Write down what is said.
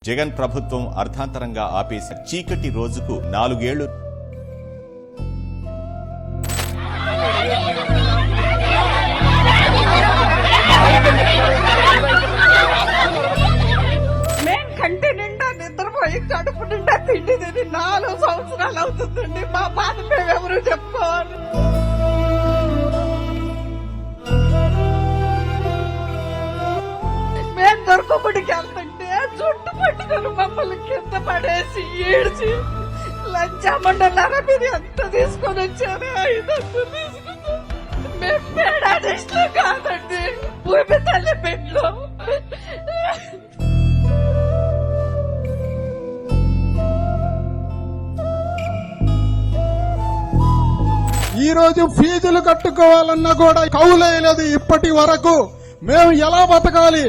జగన్ ప్రభుత్వం అర్థాంతరంగా ఆపేసి చీకటి రోజుకు 4 ఏళ్లు. మేము కంటి నిండా నిద్రపోయి కడుపు నిండా తిండి తిని 4 సంవత్సరాలు అవుతుందండి. మా బాధ మేమెవరు చెప్పుకోవాలి. మేము దొరకబడికి వెళ్తుంటే చుట్టు పట్టుకొని మమ్మల్ని కింద పడేసి ఏడ్చి లంచమండలారా మీరు ఎంత తీసుకొని వచ్చారు, 500 తీసుకున్నారు. మేము పేడాడిస్టులు కాదండి, భూమి తల్లి బిడ్డలు. ఈ రోజు ఫీజులు కట్టుకోవాలన్నా కూడా కౌలేయలేదు. ఇప్పటి వరకు మేము ఎలా బతకాలి?